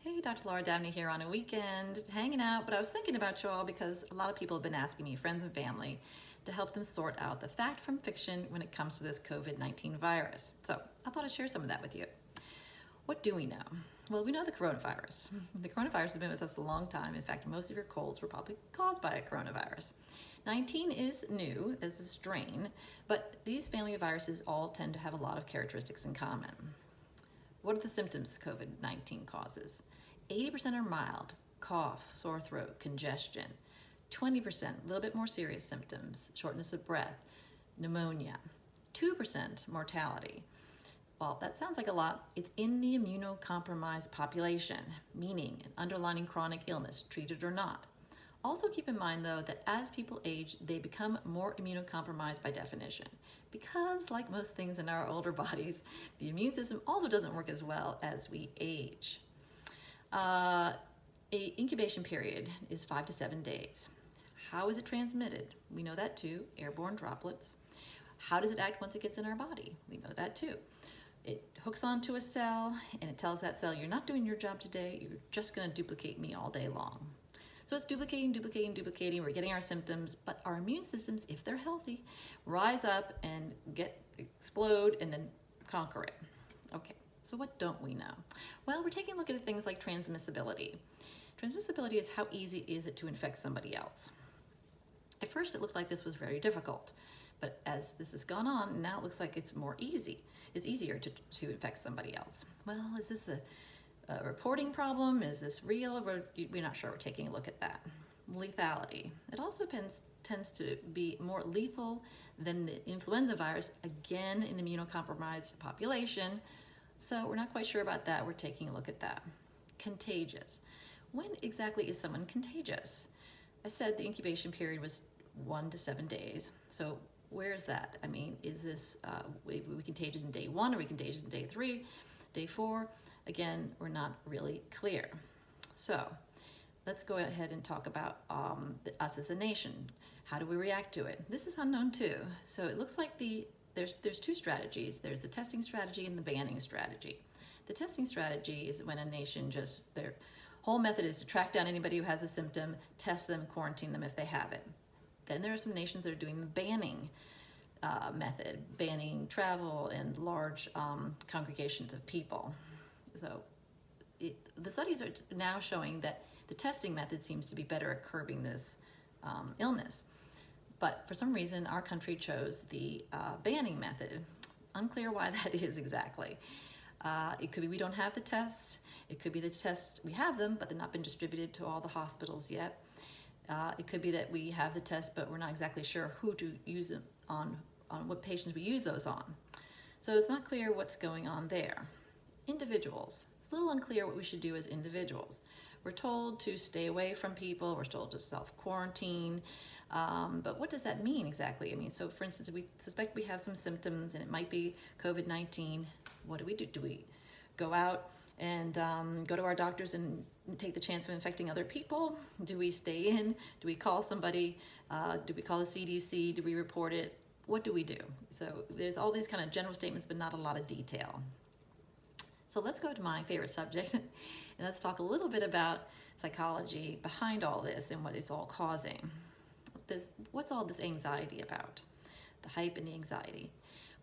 Hey, Dr. Laura Dabney here on a weekend, hanging out, but I was thinking about you all because a lot of people have been asking me, friends and family, to help them sort out the fact from fiction when it comes to this COVID-19 virus. So I thought I'd share some of that with you. What do we know? Well, we know the coronavirus. The coronavirus has been with us a long time. In fact, most of your colds were probably caused by a coronavirus. 19 is new as a strain, but these family of viruses all tend to have a lot of characteristics in common. What are the symptoms COVID-19 causes? 80% are mild, cough, sore throat, congestion. 20%, a little bit more serious symptoms, shortness of breath, pneumonia. 2% mortality. Well, that sounds like a lot. It's in the immunocompromised population, meaning an underlying chronic illness, treated or not. Also keep in mind, though, that as people age, they become more immunocompromised by definition, because like most things in our older bodies, the immune system also doesn't work as well as we age. A incubation period is 5 to 7 days. How is it transmitted? We know that too, airborne droplets. How does it act once it gets in our body? We know that too. It hooks onto a cell and it tells that cell, you're not doing your job today, you're just gonna duplicate me all day long. So it's duplicating, we're getting our symptoms, but our immune systems, if they're healthy, rise up and explode and then conquer it. Okay, so what don't we know? Well, we're taking a look at things like transmissibility. Transmissibility is how easy is it to infect somebody else. At first it looked like this was very difficult, but as this has gone on, now it looks like it's more easy. It's easier to infect somebody else. Well, is this a reporting problem? Is this real? We're not sure. We're taking a look at that. Lethality. It also tends to be more lethal than the influenza virus, again in the immunocompromised population. So we're not quite sure about that. We're taking a look at that. Contagious. When exactly is someone contagious? I said the incubation period was 1 to 7 days. So where is that? I mean, is this, we contagious in day 1? Are we contagious in day 3, day 4? Again, we're not really clear. So let's go ahead and talk about us as a nation. How do we react to it? This is unknown too. So it looks like there's two strategies. There's the testing strategy and the banning strategy. The testing strategy is when a nation their whole method is to track down anybody who has a symptom, test them, quarantine them if they have it. Then there are some nations that are doing the banning method, banning travel and large congregations of people. So the studies are now showing that the testing method seems to be better at curbing this illness. But for some reason, our country chose the banning method. Unclear why that is exactly. It could be we don't have the tests. It could be the tests, we have them, but they've not been distributed to all the hospitals yet. It could be that we have the test, but we're not exactly sure who to use them on what patients we use those on. So it's not clear what's going on there. Individuals. It's a little unclear what we should do as individuals. We're told to stay away from people. We're told to self-quarantine. But what does that mean exactly? I mean, so for instance, if we suspect we have some symptoms and it might be COVID-19, what do we do? Do we go out and go to our doctors and take the chance of infecting other people? Do we stay in? Do we call somebody? Do we call the CDC? Do we report it? What do we do? So there's all these kind of general statements, but not a lot of detail. So let's go to my favorite subject, and let's talk a little bit about psychology behind all this and what it's all causing. What's all this anxiety about? The hype and the anxiety.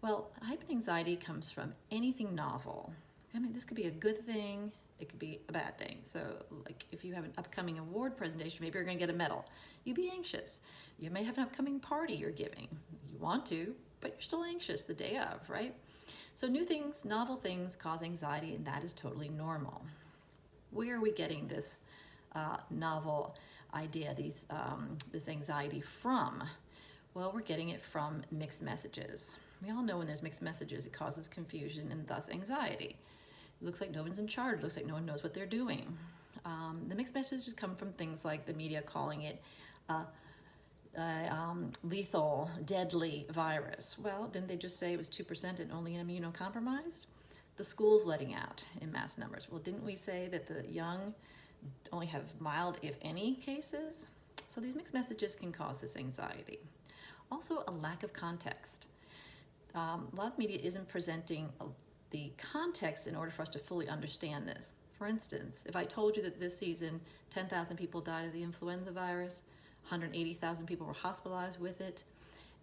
Well, hype and anxiety comes from anything novel. I mean, this could be a good thing, it could be a bad thing. So like if you have an upcoming award presentation, maybe you're gonna get a medal. You'd be anxious. You may have an upcoming party you're giving. You want to, but you're still anxious the day of, right? So new things, novel things cause anxiety, and that is totally normal. Where are we getting this novel idea, this anxiety from? Well, we're getting it from mixed messages. We all know when there's mixed messages, it causes confusion and thus anxiety. It looks like no one's in charge. It looks like no one knows what they're doing. The mixed messages come from things like the media calling it lethal, deadly virus. Well, didn't they just say it was 2% and only immunocompromised? The schools letting out in mass numbers. Well, didn't we say that the young only have mild, if any, cases? So these mixed messages can cause this anxiety. Also, a lack of context. A lot of media isn't presenting the context in order for us to fully understand this. For instance, if I told you that this season 10,000 people died of the influenza virus, 180,000 people were hospitalized with it,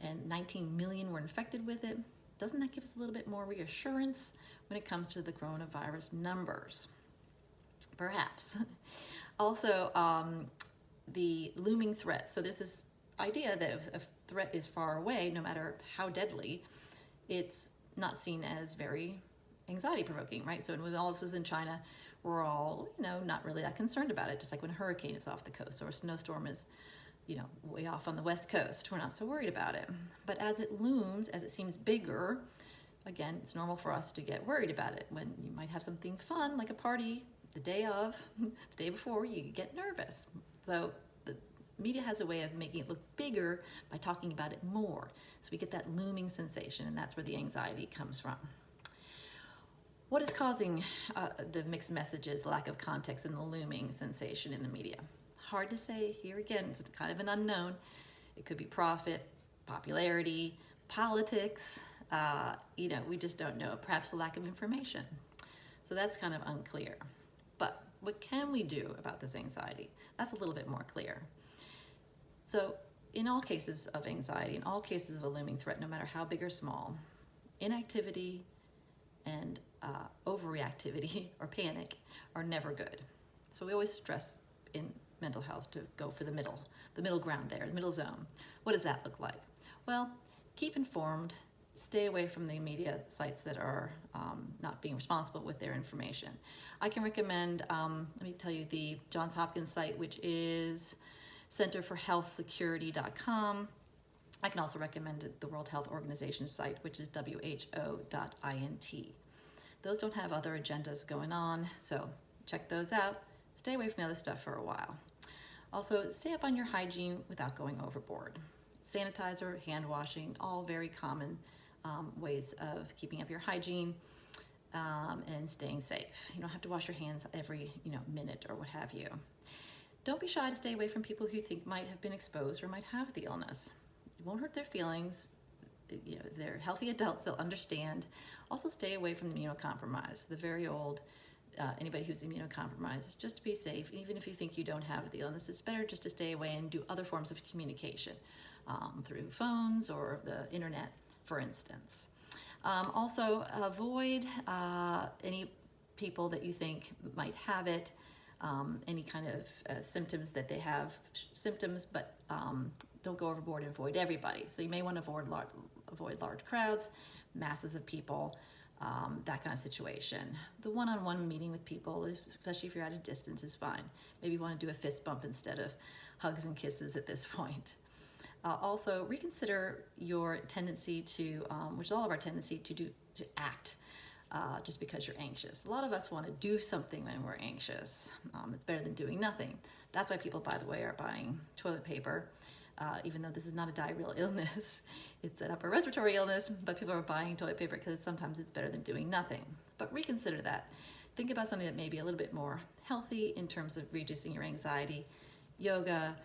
and 19 million were infected with it, doesn't that give us a little bit more reassurance when it comes to the coronavirus numbers? Perhaps. Also, the looming threat. So this is idea that if a threat is far away, no matter how deadly, it's not seen as very anxiety provoking, right? So when all this was in China, we're all, not really that concerned about it. Just like when a hurricane is off the coast or a snowstorm is, way off on the West Coast, we're not so worried about it. But as it looms, as it seems bigger, again, it's normal for us to get worried about it. When you might have something fun, like a party, the day before, you get nervous. So the media has a way of making it look bigger by talking about it more. So we get that looming sensation, and that's where the anxiety comes from. What is causing the mixed messages, lack of context, and the looming sensation in the media? Hard to say. Here again, it's kind of an unknown. It could be profit, popularity, politics. We just don't know. Perhaps the lack of information. So that's kind of unclear. But what can we do about this anxiety? That's a little bit more clear. So in all cases of anxiety, in all cases of a looming threat, no matter how big or small, inactivity and overreactivity or panic are never good. So we always stress in mental health to go for the middle ground there, the middle zone. What does that look like? Well, keep informed, stay away from the media sites that are not being responsible with their information. I can recommend, let me tell you, the Johns Hopkins site, which is centerforhealthsecurity.com. I can also recommend the World Health Organization site, which is who.int. Those don't have other agendas going on, so check those out. Stay away from the other stuff for a while. Also, stay up on your hygiene without going overboard. Sanitizer, hand washing, all very common ways of keeping up your hygiene and staying safe. You don't have to wash your hands every minute or what have you. Don't be shy to stay away from people who you think might have been exposed or might have the illness. It won't hurt their feelings. They're healthy adults, they'll understand. Also stay away from the immunocompromised, the very old, anybody who's immunocompromised, just to be safe. Even if you think you don't have the illness, it's better just to stay away and do other forms of communication through phones or the internet, for instance. Also avoid any people that you think might have it, any kind of symptoms that they have symptoms, but don't go overboard and avoid everybody. So you may want to avoid large crowds, masses of people, that kind of situation. The one-on-one meeting with people, especially if you're at a distance, is fine. Maybe you want to do a fist bump instead of hugs and kisses at this point. Also, reconsider your tendency to, which is all of our tendency to act just because you're anxious. A lot of us want to do something when we're anxious. It's better than doing nothing. That's why people, by the way, are buying toilet paper. Even though this is not a diarrheal illness, it's an upper respiratory illness, but people are buying toilet paper because sometimes it's better than doing nothing. But reconsider that. Think about something that may be a little bit more healthy in terms of reducing your anxiety. Yoga,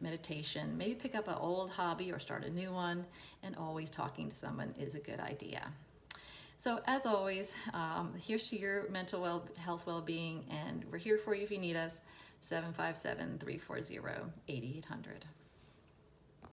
meditation, maybe pick up an old hobby or start a new one, and always talking to someone is a good idea. So as always, here's to your mental health well-being, and we're here for you if you need us. 757-340-8800.